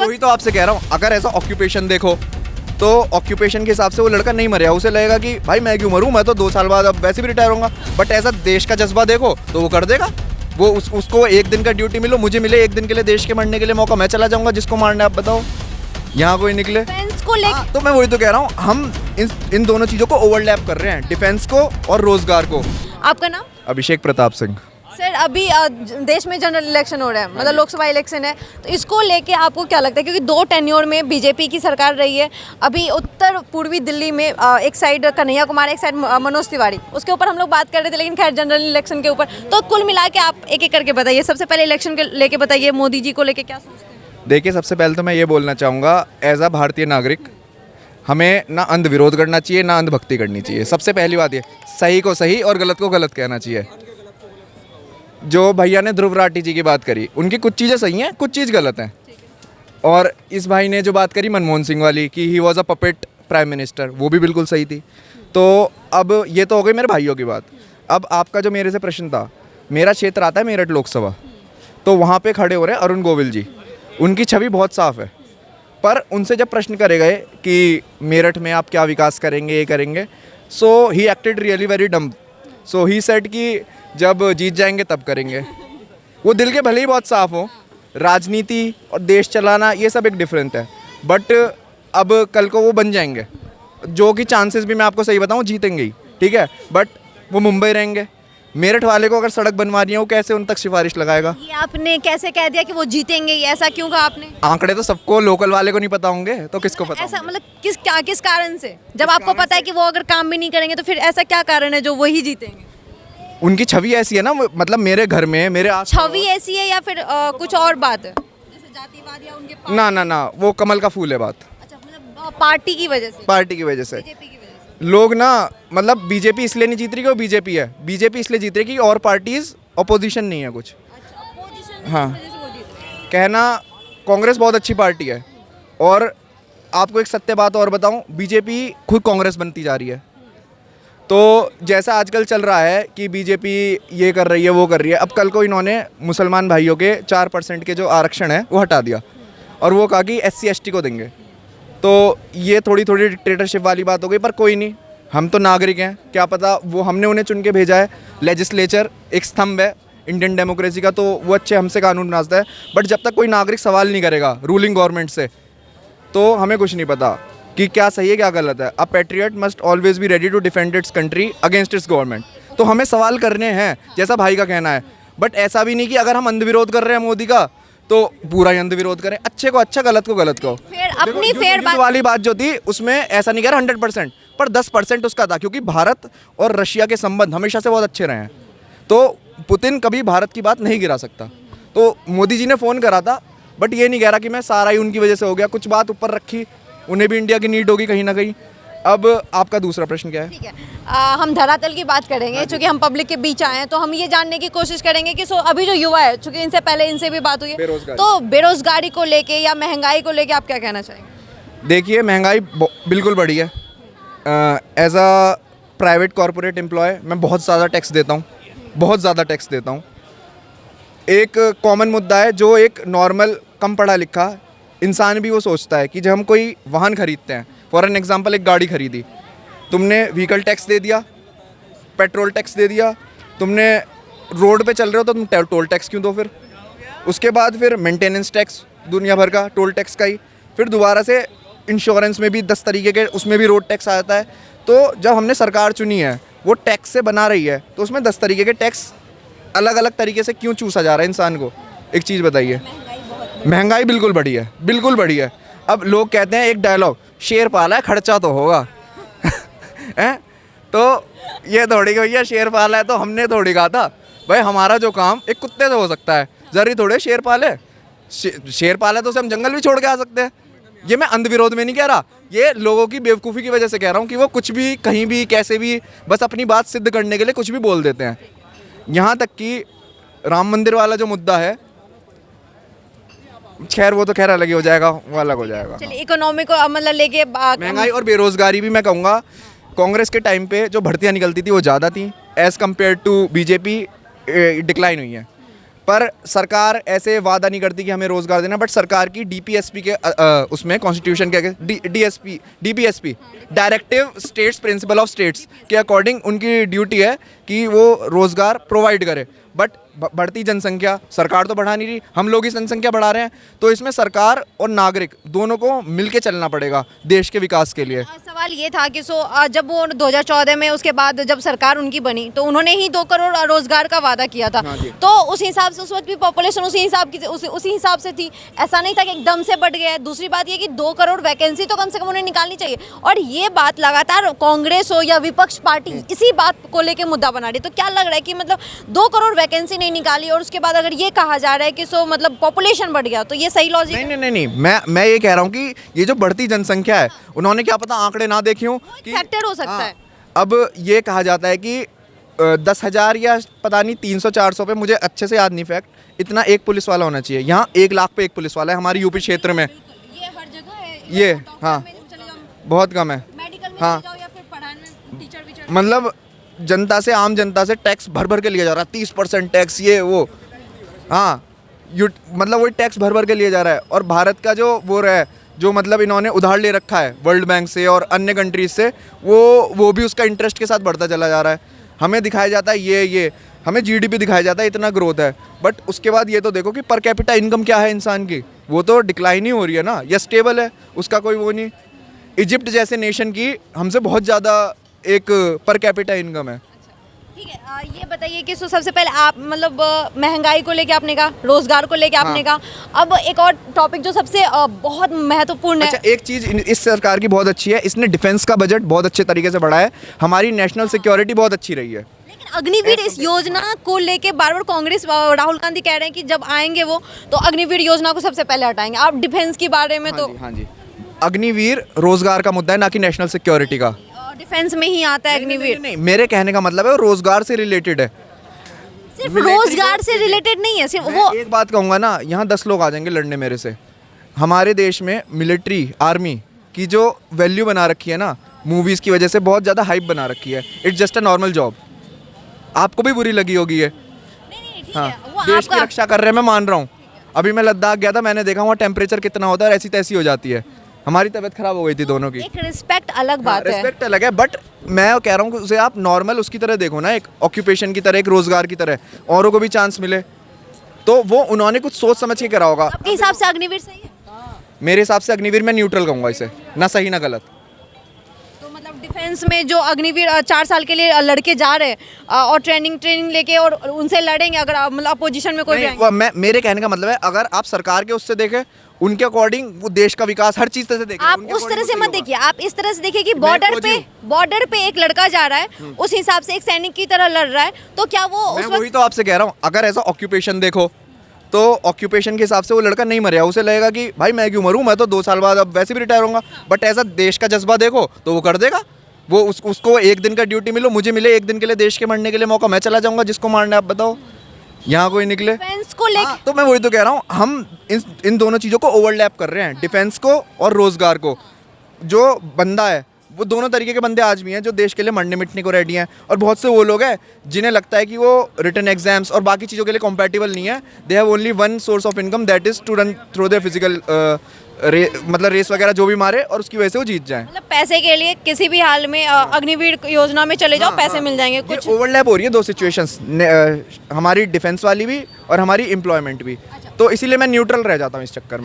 वही तो आपसे कह रहा हूँ, अगर ऐसा ऑक्यूपेशन देखो तो ऑक्यूपेशन के हिसाब से वो लड़का नहीं मरेगा, उसे लगेगा कि भाई मैं क्यों मरूं, मैं तो 2 साल बाद अब वैसे भी रिटायर होऊंगा। बट ऐसा देश का जज्बा देखो तो वो कर देगा। वो उसको 1 दिन का ड्यूटी मिलो, मुझे मिले 1 दिन के लिए देश के मरने के लिए मौका, मैं चला जाऊंगा जिसको मारना है। आप बताओ, यहाँ कोई निकले डिफेंस को लेके तो मैं वही तो कह रहा हूँ, हम इन दोनों चीज़ों को ओवरलैप कर रहे हैं, डिफेंस को और रोजगार को। आपका नाम? अभिषेक प्रताप सिंह। सर अभी देश में जनरल इलेक्शन हो रहा है, मतलब लोकसभा इलेक्शन है, तो इसको लेके आपको क्या लगता है? क्योंकि 2 टेन्योर में बीजेपी की सरकार रही है। अभी उत्तर पूर्वी दिल्ली में एक साइड कन्हैया कुमार, एक साइड मनोज तिवारी, उसके ऊपर हम लोग बात कर रहे थे, लेकिन खैर जनरल इलेक्शन के ऊपर तो कुल मिला के आप एक एक करके बताइए। सबसे पहले इलेक्शन के लेके बताइए, मोदी जी को लेके क्या सोचते हैं? देखिए, सबसे पहले तो मैं ये बोलना चाहूँगा, एज अ भारतीय नागरिक हमें ना अंध विरोध करना चाहिए, ना अंधभक्ति करनी चाहिए। सबसे पहली बात ये, सही को सही और गलत को गलत कहना चाहिए। जो भैया ने ध्रुव राठी जी की बात करी, उनकी कुछ चीज़ें सही हैं, कुछ चीज़ गलत हैं। और इस भाई ने जो बात करी मनमोहन सिंह वाली कि he was a puppet prime minister, वो भी बिल्कुल सही थी। तो अब ये तो हो गई मेरे भाइयों की बात। अब आपका जो मेरे से प्रश्न था, मेरा क्षेत्र आता है मेरठ लोकसभा, तो वहाँ पे खड़े हो रहे हैं अरुण गोविल जी। उनकी छवि बहुत साफ है, पर उनसे जब प्रश्न करे गए कि मेरठ में आप क्या विकास करेंगे, ये करेंगे, so he acted really very dumb. So he said कि जब जीत जाएंगे तब करेंगे। वो दिल के भले ही बहुत साफ हो, राजनीति और देश चलाना ये सब एक डिफरेंट है, बट अब कल को वो बन जाएंगे, जो कि चांसेस भी मैं आपको सही बताऊं जीतेंगे ही, ठीक है। बट वो मुंबई रहेंगे। मेरठ वाले को अगर सड़क बनवानी है, वो कैसे उन तक सिफारिश लगाएगा? ये आपने कैसे कह दिया कि वो जीतेंगे, ये ऐसा क्यों कहा आपने? आंकड़े तो सबको, लोकल वाले को नहीं पता होंगे तो किसको पता ऐसा होंगे? मतलब किस कारण से? जब आपको पता है कि वो अगर काम भी नहीं करेंगे तो फिर ऐसा क्या कारण है जो वही जीतेंगे? उनकी छवि ऐसी है ना, मतलब मेरे घर में, मेरे आस छवि ऐसी है या फिर कुछ और बात है, जैसे जातिवाद या उनके ना, वो कमल का फूल है बात। अच्छा, मतलब पार्टी की वजह से, पार्टी की वजह से बीजेपी की वजह से। लोग ना, मतलब बीजेपी इसलिए नहीं जीत रही कि वो बीजेपी है, बीजेपी इसलिए जीत रही कि और पार्टीज अपोजिशन नहीं है कुछ। अच्छा, अपोजिशन हाँ। की वजह से वो जीत रहे हैं। कहना, कांग्रेस बहुत अच्छी पार्टी है, और आपको एक सत्य बात और बताऊं, बीजेपी खुद कांग्रेस बनती जा रही है। तो जैसा आजकल चल रहा है कि बीजेपी ये कर रही है, वो कर रही है, अब कल को इन्होंने मुसलमान भाइयों के 4% के जो आरक्षण है वो हटा दिया, और वो कहा कि SC ST को देंगे। तो ये थोड़ी थोड़ी डिक्टेटरशिप वाली बात हो गई, पर कोई नहीं, हम तो नागरिक हैं, क्या पता वो हमने उन्हें चुन के भेजा है। लेजिस्लेचर एक स्तंभ है इंडियन डेमोक्रेसी का, तो वो अच्छे हमसे कानून बनाता है, बट जब तक कोई नागरिक सवाल नहीं करेगा रूलिंग गवर्नमेंट से, तो हमें कुछ नहीं पता कि क्या सही है क्या गलत है। A patriot must always be ready to defend its country against its government. तो हमें सवाल करने हैं, जैसा भाई का कहना है, बट ऐसा भी नहीं कि अगर हम अंध विरोध कर रहे हैं मोदी का तो पूरा ही अंध विरोध करें। अच्छे को अच्छा, गलत को गलत को। फिर अपनी फेयर युद्ध वाली बात जो थी उसमें ऐसा नहीं कह रहा 100%, पर 10% उसका था, क्योंकि भारत और रशिया के संबंध हमेशा से बहुत अच्छे रहे हैं। तो पुतिन कभी भारत की बात नहीं गिरा सकता। तो मोदी जी ने फ़ोन करा था, बट ये नहीं कह रहा कि मैं सारा ही उनकी वजह से हो गया, कुछ बात ऊपर रखी, उन्हें भी इंडिया की नीड होगी कहीं ना कहीं। अब आपका दूसरा प्रश्न क्या है? ठीक है, हम धरातल की बात करेंगे, चूंकि हम पब्लिक के बीच आए हैं, तो हम ये जानने की कोशिश करेंगे कि अभी जो युवा है, चूंकि इनसे पहले इनसे भी बात हुई है, तो बेरोजगारी को लेके या महंगाई को लेके आप क्या कहना चाहेंगे? देखिए, महंगाई बिल्कुल बढ़ी है। As a private corporate employee मैं बहुत ज़्यादा टैक्स देता हूँ, बहुत ज़्यादा टैक्स देता हूँ। एक कॉमन मुद्दा है जो एक नॉर्मल कम पढ़ा लिखा इंसान भी वो सोचता है कि जब हम कोई वाहन खरीदते हैं, फॉर एन एग्जांपल एक गाड़ी खरीदी, तुमने व्हीकल टैक्स दे दिया, पेट्रोल टैक्स दे दिया, तुमने रोड पे चल रहे हो तो तुम टोल टैक्स क्यों दो? फिर उसके बाद फिर मेंटेनेंस टैक्स दुनिया भर का, टोल टैक्स का ही, फिर दोबारा से इंश्योरेंस में भी 10 तरीके के, उसमें भी रोड टैक्स आता है। तो जब हमने सरकार चुनी है, वो टैक्स से बना रही है, तो उसमें 10 तरीके के टैक्स अलग अलग तरीके से क्यों चूसा जा रहा है इंसान को? एक चीज़ बताइए। महंगाई बिल्कुल बढ़ी है, बिल्कुल बढ़ी है। अब लोग कहते हैं एक डायलॉग, शेर पाला है खर्चा तो होगा हैं? तो ये थोड़ी भैया शेर पाला है तो हमने थोड़ी कहा था भाई, हमारा जो काम एक कुत्ते से हो सकता है, जरूरी थोड़े शेर पाले। शेर पाले तो उसे हम जंगल भी छोड़ के आ सकते हैं। ये मैं अंध विरोध में नहीं कह रहा, ये लोगों की बेवकूफ़ी की वजह से कह रहा हूँ कि वो कुछ भी, कहीं भी, कैसे भी, बस अपनी बात सिद्ध करने के लिए कुछ भी बोल देते हैं। यहाँ तक कि राम मंदिर वाला जो मुद्दा है, खैर वो तो खैर अलग ही हो जाएगा, वो अलग हो जाएगा। चलिए, इकोनॉमी को मतलब लेके महंगाई और बेरोजगारी भी मैं कहूँगा, कांग्रेस के टाइम पे जो भर्तियाँ निकलती थी वो ज़्यादा थी, as compare to BJP decline हुई है। पर सरकार ऐसे वादा नहीं करती कि हमें रोज़गार देना, बट सरकार की डीपीएसपी के उसमें कॉन्स्टिट्यूशन के DSP DPSP directive states principle of states के अकॉर्डिंग उनकी ड्यूटी है कि वो रोज़गार प्रोवाइड करे। बट बढ़ती जनसंख्या, सरकार तो बढ़ा नहीं रही, हम लोग ही जनसंख्या बढ़ा रहे हैं, तो इसमें सरकार और नागरिक दोनों को मिलके चलना पड़ेगा देश के विकास के लिए। सवाल ये था कि जब वो 2014 में उसके बाद जब सरकार उनकी बनी तो उन्होंने ही 2 करोड़ रोजगार का वादा किया था। हाँ जी। तो उस हिसाब से उस वक्त भी पॉपुलेशन उसी हिसाब से थी, ऐसा नहीं था कि एकदम से बढ़ गया है। दूसरी बात ये कि 2 करोड़ वैकेंसी तो कम से कम उन्हें निकालनी चाहिए, और ये बात लगातार कांग्रेस हो या विपक्ष पार्टी इसी बात को लेकर मुद्दा बना रही है। तो क्या लग रहा है कि मतलब 2 करोड़ वैकेंसी नहीं निकाली और उसके बाद अगर ये कहा जा रहा है कि मतलब पॉपुलेशन बढ़ गया, तो ये सही लॉजिक है? नहीं, मैं ये कह रहा हूँ कि ये जो बढ़ती जनसंख्या है, उन्होंने क्या पता आंकड़े ना देखे हों कि फैक्टर हो सकता हाँ, है। अब ये कहा जाता है कि 10,000 या पता नहीं 300-400 पे, मुझे अच्छे से याद नहीं फैक्ट, इतना एक पुलिस वाला होना चाहिए। यहाँ 1 लाख पे 1 पुलिस वाला है हमारे यूपी क्षेत्र में। ये हर जगह है। ये डॉक्टर हाँ में चले जाओ, बहुत कम है। मेडिकल में हाँ। चले जाओ, या फिर पढ़ाने में टीचर वीचर। मतलब जनता से, आम जनता से टैक्स भर भर के लिया जा रहा है, 30% टैक्स, ये वो। हाँ, मतलब वही टैक्स भर भर के लिया जा रहा है। और भारत का जो वो रहा, जो मतलब इन्होंने उधार ले रखा है वर्ल्ड बैंक से और अन्य कंट्रीज से, वो भी उसका इंटरेस्ट के साथ बढ़ता चला जा रहा है। हमें दिखाया जाता है ये हमें जीडीपी दिखाया जाता है इतना ग्रोथ है, बट उसके बाद ये तो देखो कि पर कैपिटा इनकम क्या है इंसान की, वो तो डिक्लाइन ही हो रही है ना, या स्टेबल है, उसका कोई वो नहीं। इजिप्ट जैसे नेशन की हमसे बहुत ज़्यादा एक पर कैपिटा इनकम है। ठीक है, ये बताइए कि सबसे पहले आप मतलब महंगाई को लेके आपने कहा, रोजगार को लेके आपने कहा, अब एक और टॉपिक जो सबसे बहुत महत्वपूर्ण है। अच्छा, एक चीज़ इस सरकार की बहुत अच्छी है, इसने डिफेंस का बजट बहुत अच्छे तरीके से बढ़ाया है, हमारी नेशनल सिक्योरिटी बहुत अच्छी रही है। लेकिन अग्निवीर इस योजना को लेके बार बार कांग्रेस राहुल गांधी कह रहे हैं कि जब आएंगे वो तो अग्निवीर योजना को सबसे पहले हटाएंगे। आप डिफेंस के बारे में तो हाँ जी, अग्निवीर रोजगार का मुद्दा है, ना कि नेशनल सिक्योरिटी का। डिफेंस में ही आता है अग्निवीर। नहीं, मेरे कहने का मतलब है वो रोजगार से रिलेटेड है। सिर्फ रोजगार से रिलेटेड नहीं है, सिर्फ वो। एक बात कहूँगा ना, यहाँ 10 लोग आ जाएंगे लड़ने मेरे से। हमारे देश में मिलिट्री आर्मी की जो वैल्यू बना रखी है ना, मूवीज़ की वजह से बहुत ज़्यादा हाइप बना रखी है। It's just a normal job. आपको भी बुरी लगी होगी ये। नहीं, ठीक हाँ, है, वो देश की आपका रक्षा कर रहे हैं, मैं मान रहा हूँ। अभी मैं लद्दाख गया था, मैंने देखा वहाँ टेम्परेचर कितना होता है और ऐसी तैसी हो जाती है। हमारी तबीयत खराब हो गई थी दोनों की। एक रिस्पेक्ट अलग बात है। रिस्पेक्ट अलग है, बट मैं कह रहा हूँ कि उसे आप नॉर्मल उसकी तरह देखो ना, एक ऑक्यूपेशन की तरह, एक रोजगार की तरह, औरों को भी चांस मिले। तो वो उन्होंने कुछ सोच समझ के करा होगा। आपके हिसाब से अग्निवीर सही है? मेरे हिसाब से अग्निवीर, मैं न्यूट्रल कहूँगा इसे, ना सही ना गलत। तो मतलब डिफेंस में जो अग्निवीर 4 साल के लिए लड़के जा रहे हैं और ट्रेनिंग लेके और उनसे लड़ेंगे, अगर मतलब अपोजिशन में कोई भी नहीं, आएंगे। मेरे कहने का मतलब है, अगर आप सरकार के उससे देखें, उनके अकॉर्डिंग वो देश का विकास हर चीज से देखें। आप उस तरह से मत देखिए, आप इस तरह से देखिए कि बॉर्डर पे एक लड़का जा रहा है, उस हिसाब से एक सैनिक की तरह लड़ रहा है, तो क्या वो मैं उस वही तो आपसे कह रहा हूँ, अगर ऐसा ऑक्यूपेशन देखो तो ऑक्यूपेशन के हिसाब से वो लड़का नहीं मरेगा, उसे लगेगा कि भाई मैं क्यों मरूं, मैं तो 2 साल बाद अब वैसे भी रिटायर होऊंगा। बट ऐसा देश का जज्बा देखो तो वो कर देगा। वो उसको 1 दिन का ड्यूटी मिलो, मुझे मिले 1 दिन के लिए देश के मरने के लिए मौका, मैं चला जाऊंगा जिसको मारना है। आप बताओ, यहाँ कोई निकले। डिफेंस को लेके तो मैं वही तो कह रहा हूँ, हम इन दोनों चीज़ों को ओवरलैप कर रहे हैं, डिफेंस को और रोजगार को। जो बंदा है वो दोनों तरीके के बंदे आज भी हैं जो देश के लिए मरने मिटने को रेडी हैं, और बहुत से वो लोग हैं जिन्हें लगता है कि वो रिटन एग्जाम्स और बाकी चीज़ों के लिए कॉम्पैटिबल नहीं है। They have only one source of income, that is to run through their physical, मतलब रेस वगैरह जो भी मारे और उसकी वजह से वो जीत जाएं। मतलब पैसे के लिए किसी भी हाल में अग्निवीर योजना में चले जाओ, पैसे मिल जाएंगे। कुछ ओवरलैप हो रही है 2 सिचुएशंस, हमारी डिफेंस वाली भी और हमारी एम्प्लॉयमेंट भी। तो इसीलिए मैं न्यूट्रल रह जाता हूँ इस चक्कर में।